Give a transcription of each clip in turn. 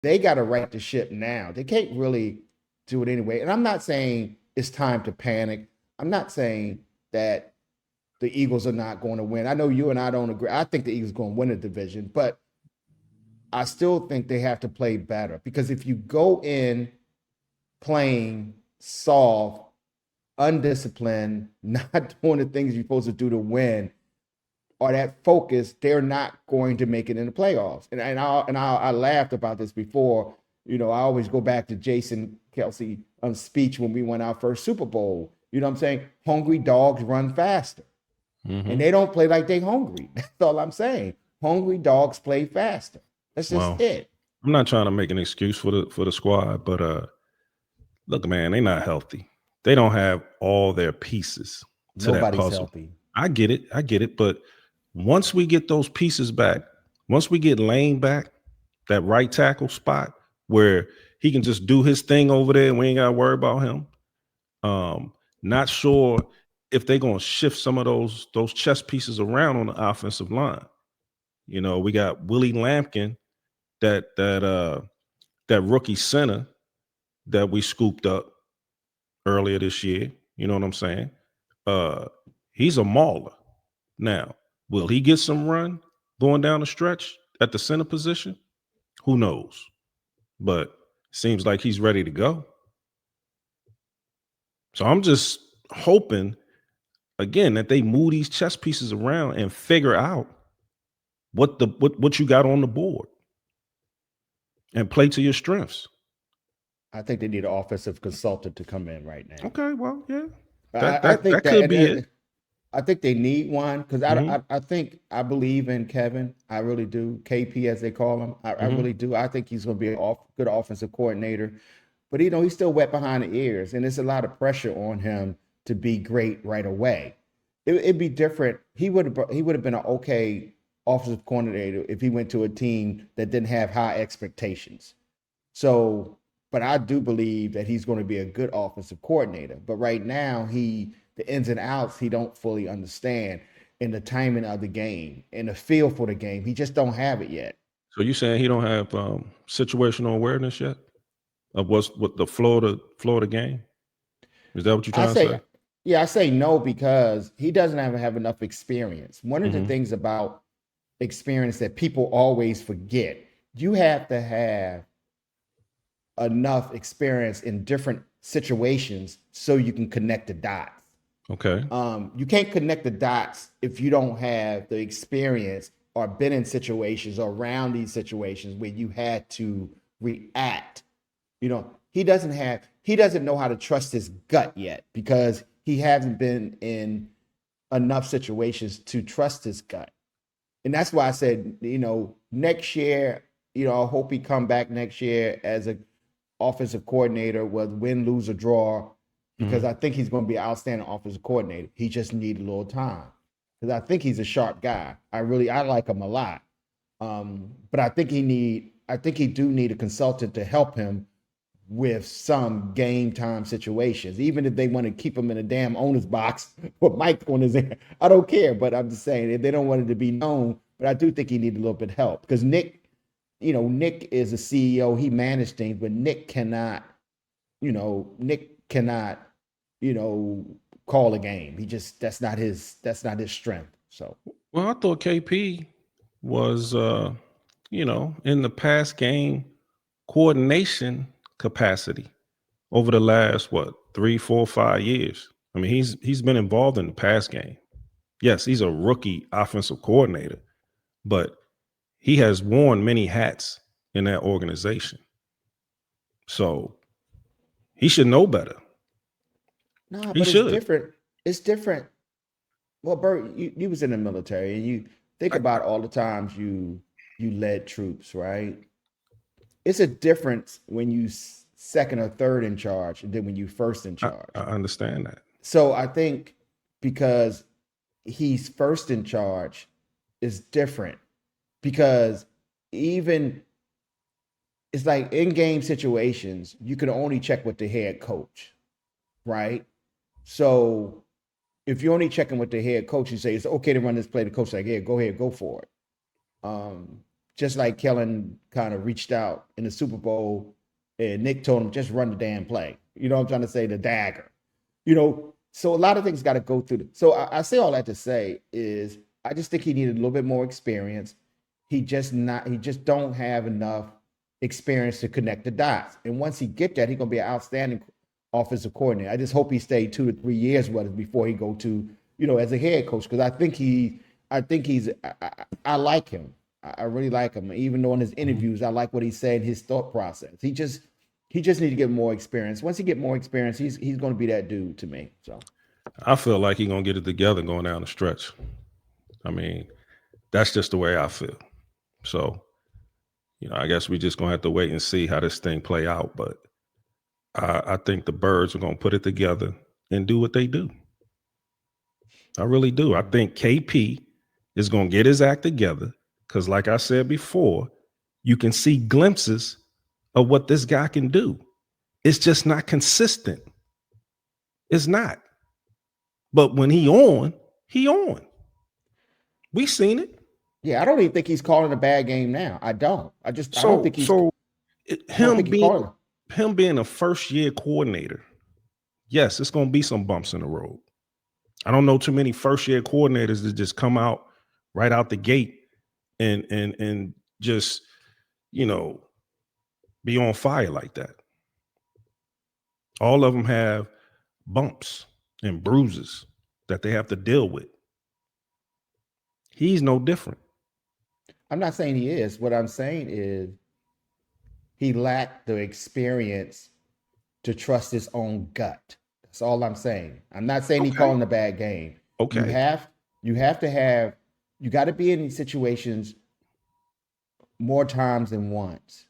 they got to right the ship now. They can't really do it anyway. And I'm not saying it's time to panic. I'm not saying that the Eagles are not going to win. I know you and I don't agree. I think the Eagles are going to win the division, but I still think they have to play better because if you go in playing soft, undisciplined, not doing the things you're supposed to do to win, or that focus, they're not going to make it in the playoffs. I laughed about this before. You know, I always go back to Jason Kelsey speech when we won our first Super Bowl. You know what I'm saying? Hungry dogs run faster. And Mm-hmm. they don't play like they hungry. That's all I'm saying. Hungry dogs play faster. That's just Well, it. I'm not trying to make an excuse for the squad, but look, man, they're not healthy. They don't have all their pieces to that Nobody's puzzle. healthy. I get it. But once we get those pieces back, once we get Lane back, that right tackle spot where he can just do his thing over there and we ain't got to worry about him. Not sure if they're gonna shift some of those chess pieces around on the offensive line. You know, we got Willie Lampkin, that rookie center that we scooped up earlier this year. You know what I'm saying? Uh, he's a mauler. Now, will he get some run going down the stretch at the center position? Who knows? But seems like he's ready to go. So I'm just hoping again that they move these chess pieces around and figure out what you got on the board and play to your strengths. I think they need an offensive consultant to come in right now. Okay, well, yeah, that I that think that that, could be it. I think they need one because Hmm. I think I believe in Kevin. I really do. KP as they call him. I Hmm. really do. I think he's going to be a good offensive coordinator. But you know he's still wet behind the ears, and there's a lot of pressure on him to be great right away. It'd be different. He would have been an okay offensive coordinator if he went to a team that didn't have high expectations. So, but I do believe that he's going to be a good offensive coordinator. But right now, the ins and outs he don't fully understand in the timing of the game and the feel for the game. He just don't have it yet. So you saying he don't have situational awareness yet of what the Florida game? Is that what you're I trying to say, say? yeah, I say no because he doesn't have enough experience. One of the Hmm. things about experience that people always forget, you have to have enough experience in different situations so you can connect the dots. Okay. You can't connect the dots if you don't have the experience or been in situations or around these situations where you had to react. You know, he doesn't know how to trust his gut yet because he hasn't been in enough situations to trust his gut. And that's why I said, you know, next year, you know, I hope he come back next year as a offensive coordinator, whether win, lose, or draw, because Hmm. I think he's going to be an outstanding offensive coordinator. He just needs a little time because I think he's a sharp guy. I like him a lot. But I think he do need a consultant to help him with some game time situations, even if they want to keep him in a damn owner's box with Mike on his end. I don't care, but I'm just saying if they don't want it to be known. But I do think he needs a little bit of help because Nick, you know, Nick is a CEO. He managed things, but Nick cannot, you know, call a game. He just that's not his strength. So Well, I thought KP was in the past game coordination capacity over the last what 3 4 5 years. I mean, he's been involved in the pass game. Yes, he's a rookie offensive coordinator, but he has worn many hats in that organization. So he should know better. nah, He but it's should. different. It's different. Well, Bert, you was in the military and you think I, about all the times you led troops, right? It's a difference when you second or third in charge than when you first in I charge. understand that. So I think because he's first in charge is different because even it's like in game situations, you can only check with the head coach, right? So if you're only checking with the head coach, you say it's okay to run this play. The coach like, yeah, go ahead, go for it. Um, just like Kellen kind of reached out in the Super Bowl and Nick told him, just run the damn play. You know what I'm trying to say? The dagger. So a lot of things got to go through. So I say all that to say is I just think he needed a little bit more experience. He just don't have enough experience to connect the dots. And once he get that, he's gonna be an outstanding offensive coordinator. I just hope he stayed 2 to 3 years with us before he go to, as a head coach. Because I like him. I really like him. Even though in his interviews, I like what he's saying, his thought process. He just need to get more experience. Once he get more experience, he's going to be that dude to me. So I feel like he's gonna get it together going down the stretch. I mean, that's just the way I feel. So, I guess we just gonna have to wait and see how this thing play out. But I think the Birds are gonna put it together and do what they do. I really do. I think KP is gonna get his act together because, like I said before, you can see glimpses of what this guy can do. It's just not consistent. It's not. But when he on. We seen it. yeah, I don't even think he's calling a bad game now. I don't. I don't think he's. Him being a first year coordinator, yes, it's gonna be some bumps in the road. I don't know too many first year coordinators that just come out right out the gate and just be on fire like that. All of them have bumps and bruises that they have to deal with. He's no different. I'm not saying he is. What I'm saying is he lacked the experience to trust his own gut. That's all I'm saying. I'm not saying he's calling a bad game. Okay. You got to be in these situations more times than once.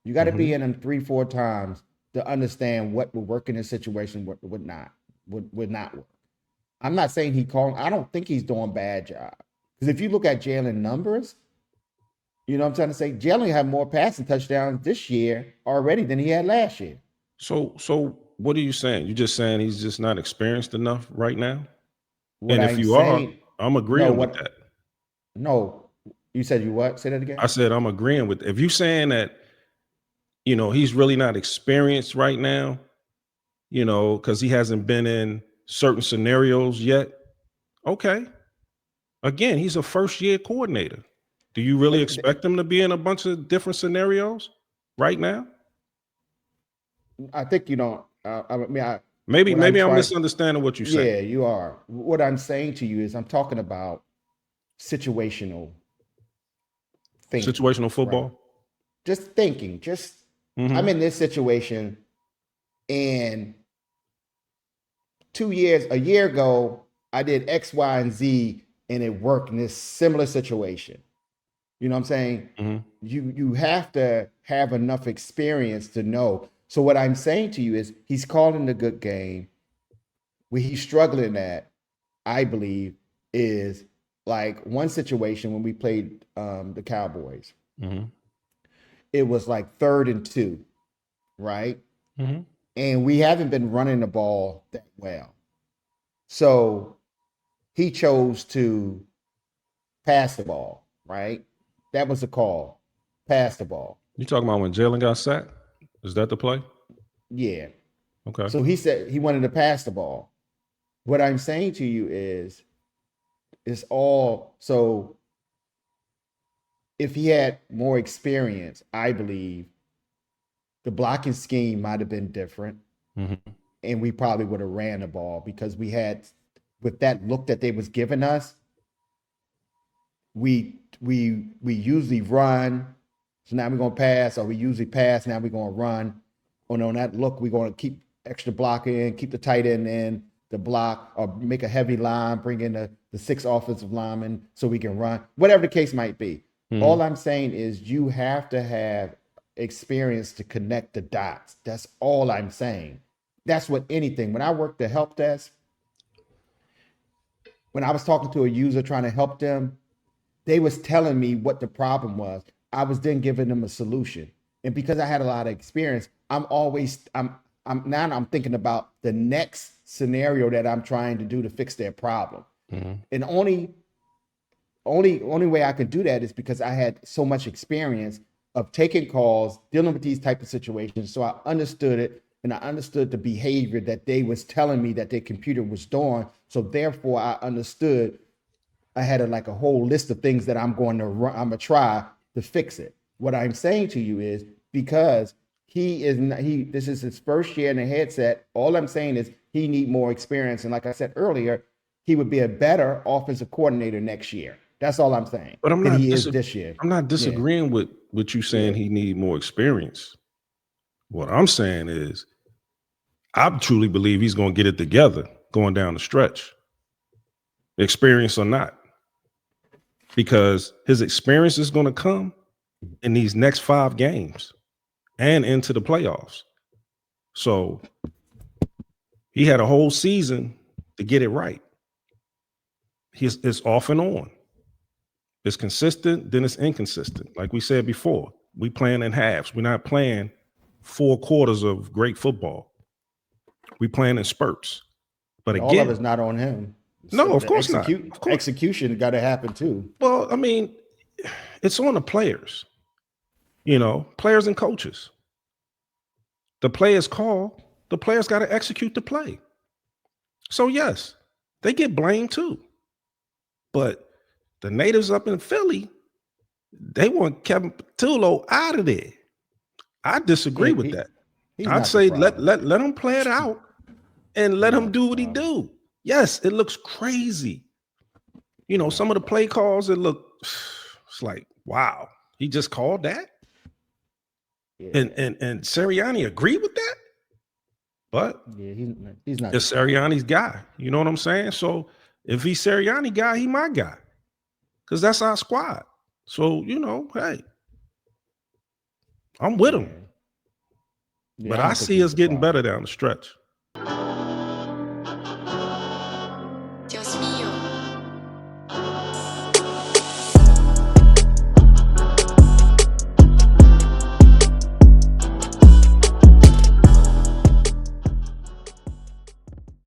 You got to be in them 3-4 times to understand what would work in this situation, what would not work. I'm not saying I don't think he's doing a bad job. Because if you look at Jalen numbers, you know what I'm trying to say? Jalen had more passing touchdowns this year already than he had last year. So what are you saying? You're just saying he's just not experienced enough right now? I'm agreeing with that. No, you said you what? Say that again? I said I'm agreeing with. If you're saying that, he's really not experienced right now, because he hasn't been in certain scenarios yet. Okay. Again, he's a first year coordinator. Do you really expect him to be in a bunch of different scenarios right now? I think you don't. Maybe I'm misunderstanding what you say. Yeah, you are. What I'm saying to you is I'm talking about situational thinking. Situational football? Right? Just thinking. I'm in this situation, and a year ago, I did X, Y, and Z, and it worked in this similar situation. You know what I'm saying? You have to have enough experience to know. So what I'm saying to you is he's calling a good game. Where he's struggling at, I believe, is like one situation when we played the Cowboys. It was like 3rd and 2, right? And we haven't been running the ball that well. So he chose to pass the ball, right? That was the call. Pass the ball. You talking about when Jalen got sacked? Is that the play? Yeah. Okay. So he said he wanted to pass the ball. What I'm saying to you is, so if he had more experience, I believe the blocking scheme might have been different. And we probably would have ran the ball because we had, with that look that they was giving us, we usually run. So now we're going to pass, or we usually pass. Now we're going to run. And on that look, we're going to keep extra blocking in, keep the tight end in the block, or make a heavy line, bring in the 6 offensive linemen so we can run, whatever the case might be. All I'm saying is you have to have experience to connect the dots. That's all I'm saying. That's what anything. When I worked the help desk, when I was talking to a user trying to help them, they was telling me what the problem was. I was then giving them a solution. And because I had a lot of experience, I'm thinking about the next scenario that I'm trying to do to fix their problem. And only way I can do that is because I had so much experience of taking calls, dealing with these type of situations. So I understood it, and I understood the behavior that they was telling me that their computer was doing. So therefore, I understood. I had like a whole list of things that I'm going to run, I'm gonna try to fix it. What I'm saying to you is because he is not, he this is his first year in the headset. All I'm saying is he need more experience. And like I said earlier, he would be a better offensive coordinator next year. That's all I'm saying. But Than he is this year. I'm not Yeah. disagreeing with you saying he need more experience. What I'm saying is I truly believe he's going to get it together going down the stretch, experience or not, because his experience is going to come in these next 5 games and into the playoffs. So he had a whole season to get it right. It's off and on. It's consistent, then it's inconsistent. Like we said before, we playing in halves. We're not playing 4 quarters of great football. We playing in spurts. But all of it's not on him. No, of course not. Of course. Execution got to happen too. Well, I mean, it's on the players, players and coaches. The players call, the players got to execute the play. So yes, they get blamed too. But the natives up in Philly, they want Kevin Patullo out of there. I disagree with that. I'd say let him play it out and let him do what he do. Yes, it looks crazy. Some of the play calls, it's like, wow, he just called that? Yeah. And Sirianni agreed with that? But yeah, he's not. It's Sirianni's guy. You know what I'm saying? So if he's Sirianni guy, he my guy. Because that's our squad. So, hey, I'm with him. Yeah, but I see us getting better down the stretch.